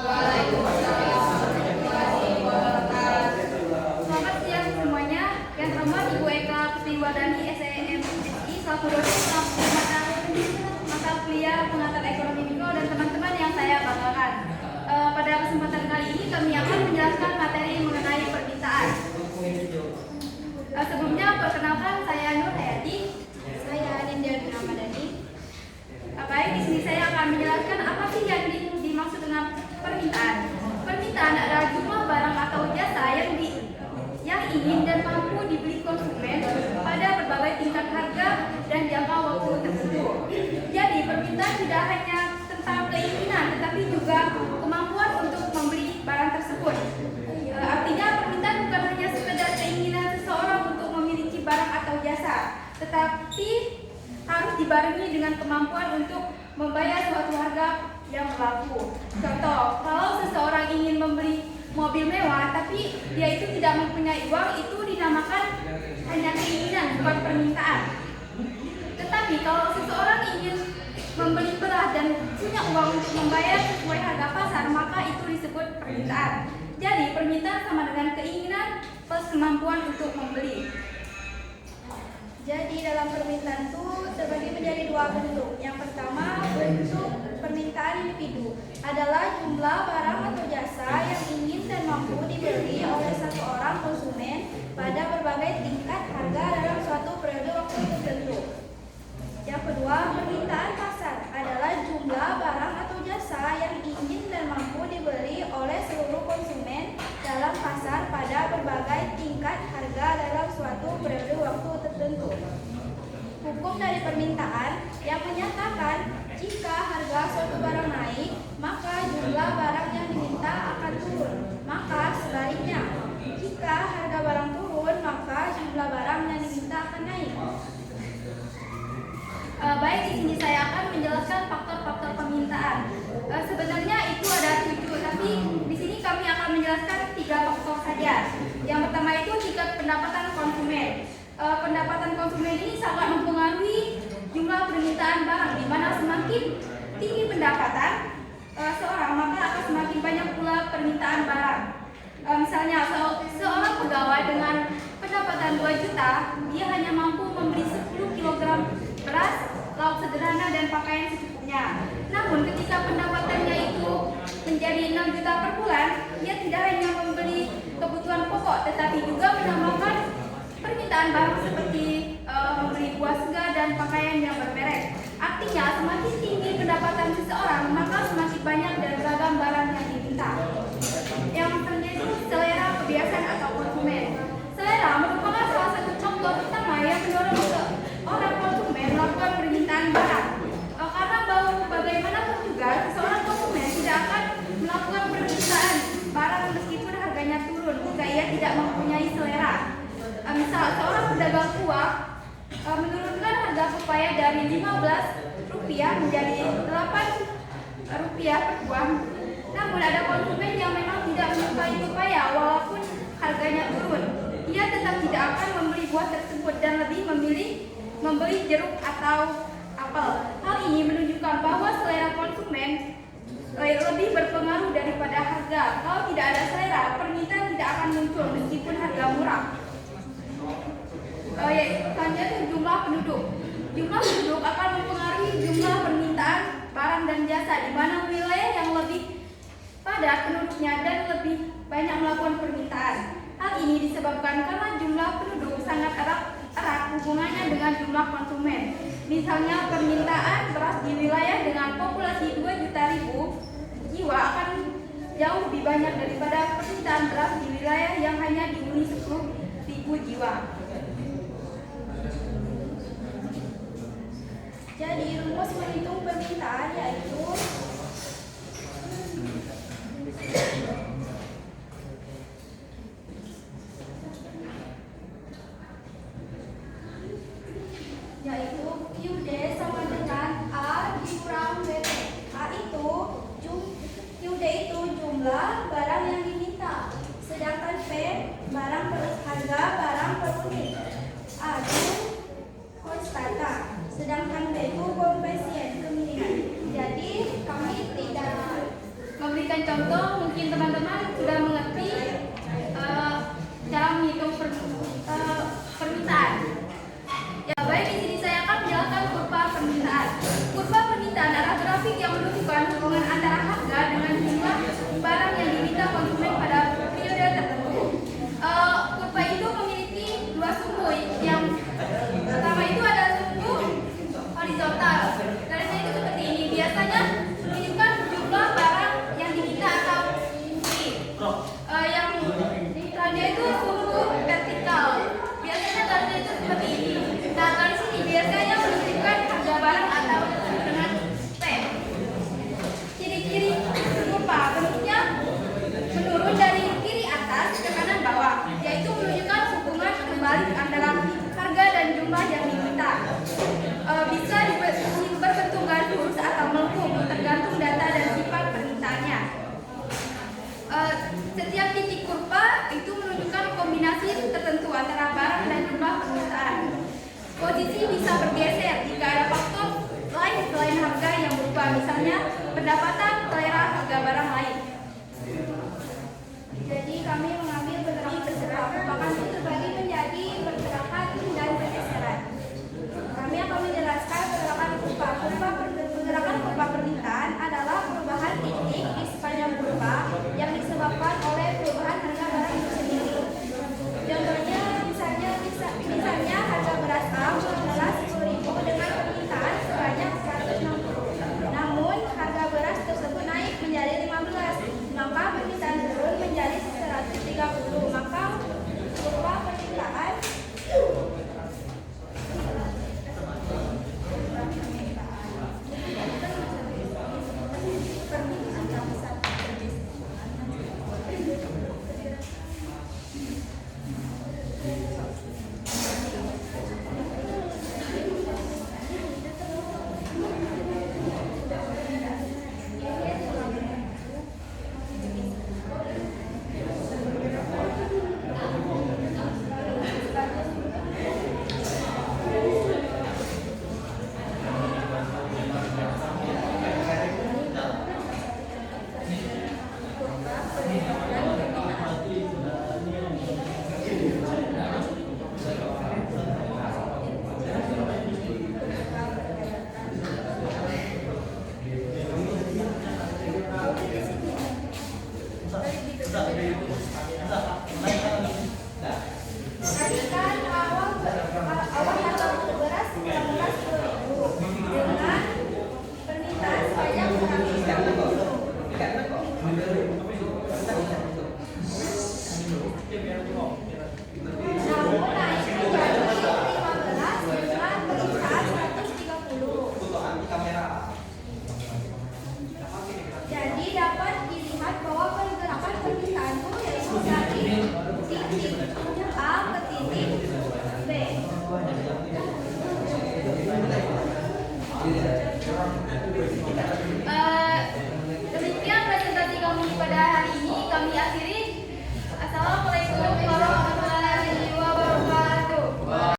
Selamat siang semuanya. Yang terhormat Ibu Eka Priwadani SEMSI selaku dosen mata kuliah pengatur ekonomi mikro dan teman-teman yang saya banggakan. Pada kesempatan kali ini kami akan menjelaskan materi mengenai permintaan. Sebelumnya perkenalkan, saya Nur Hayati. Saya Nindya Ramadhani. Baik, di sini saya akan menjelaskan apa sih yang dimaksud dengan permintaan. Permintaan adalah jumlah barang atau jasa yang ingin dan mampu dibeli konsumen pada berbagai tingkat harga dan jangka waktu tertentu. Jadi permintaan tidak hanya tentang keinginan, tetapi juga kemampuan untuk membeli barang tersebut. Artinya permintaan bukan hanya sekedar keinginan seseorang untuk memiliki barang atau jasa, tetapi harus dibarengi dengan kemampuan untuk membayar suatu harga yang berlaku. Contoh, kalau seseorang ingin membeli mobil mewah tapi dia itu tidak mempunyai uang, itu dinamakan hanya keinginan, bukan permintaan. Tetapi kalau seseorang ingin membeli beras dan punya uang untuk membayar sesuai harga pasar, maka itu disebut permintaan. Jadi permintaan sama dengan keinginan plus kemampuan untuk membeli. Jadi dalam permintaan itu terbagi menjadi dua bentuk. Yang pertama, bentuk permintaan individu adalah jumlah barang atau jasa yang ingin dan mampu dibeli oleh satu orang konsumen pada berbagai tingkat harga dalam suatu periode waktu tertentu. Yang kedua, permintaan pasar adalah jumlah barang atau jasa yang ingin dan mampu dibeli oleh seluruh konsumen dalam pasar pada berbagai tingkat harga dalam suatu periode waktu tertentu. Hukum dari permintaan yang menyatakan jika harga suatu barang naik, maka jumlah barang yang diminta akan turun. Maka sebaliknya, jika harga barang turun, maka jumlah barang yang diminta akan naik. Baik, di sini saya akan menjelaskan faktor-faktor permintaan. Sebenarnya itu ada 7, tapi di sini kami akan menjelaskan 3 faktor saja. Yang pertama itu tingkat pendapatan konsumen. Pendapatan konsumen ini sangat mempengaruhi jumlah permintaan barang, di mana semakin tinggi pendapatan seorang, maka akan semakin banyak pula permintaan barang. Misalnya seorang pegawai dengan pendapatan 2 juta, dia hanya mampu membeli 10 kg beras, lauk sederhana dan pakaian secukupnya. Namun ketika pendapatannya itu menjadi 6 juta per bulan, dia tidak hanya membeli kebutuhan pokok, tetapi juga menambahkan permintaan barang seperti membeli buah segar dan pakaian yang bermerek. Artinya semakin tinggi pendapatan seseorang, maka semakin banyak dan beragam barang yang diminta. Yang selanjutnya itu selera, kebiasaan atau konsumen. Selera merupakan salah satu faktor utama yang mendorong orang konsumen melakukan permintaan barang. Karena bagaimanapun juga seseorang konsumen tidak akan melakukan permintaan barang meskipun harganya turun jika ia tidak mempunyai selera. Misal seorang pedagang kuah menurunkan harga pepaya dari Rp15 menjadi Rp8 per buah. Namun ada konsumen yang memang tidak menyukai pepaya walaupun harganya turun. Ia tetap tidak akan membeli buah tersebut dan lebih memilih membeli jeruk atau apel. Hal ini menunjukkan bahwa selera konsumen lebih berpengaruh daripada harga. Kalau tidak ada selera, permintaan tidak akan muncul meskipun harga murah. Selanjutnya jumlah penduduk. Jumlah penduduk akan mempengaruhi jumlah permintaan barang dan jasa, di mana wilayah yang lebih padat penduduknya dan lebih banyak melakukan permintaan. Hal ini disebabkan karena jumlah penduduk sangat erat hubungannya dengan jumlah konsumen. Misalnya permintaan beras di wilayah dengan populasi 2 juta jiwa akan jauh lebih banyak daripada permintaan beras di wilayah yang hanya dihuni 10.000 jiwa. Jadi rumus menghitung permintaan yaitu QD sama dengan A dikurang BP. A itu QD itu jumlah barang yang diminta, sedangkan P barang per harga barang per unit. A itu konstanta, sedangkan B itu koefisien kemiringan. Jadi kami memberikan contoh, mungkin teman-teman sudah mengerti cara menghitung permintaan. Ya baik, di sini saya akan menjelaskan kurva permintaan. Kurva permintaan adalah grafik yang menunjukkan hubungan antara harga dengan jumlah barang yang diminta konsumen pada periode tertentu. Kurva itu memiliki dua sumbu. Yang pertama itu ada sumbu horizontal. Garisnya itu seperti ini. Biasanya menunjukkan jumlah barang yang diminta atau beli. Yang tanda itu sumbu vertikal. Biasanya garisnya itu seperti ini. Nah, garis ini biasanya menunjukkan harga barang atau dengan P. Ciri-ciri kurva bentuknya menurun dari kiri atas ke kanan bawah, yaitu menunjukkan hubungan terbalik antara harga dan jumlah yang diminta. Bisa berbentuk garis lurus atau melengkung, tergantung data dan sifat permintaannya. Setiap titik kurva itu menunjukkan kombinasi tertentu antara barang dan jumlah permintaan. Posisi bisa bergeser jika ada faktor lain selain harga yang berubah, misalnya pendapatan, selera harga barang lain. Jadi kami mengambil beberapa merupakan itu terbagi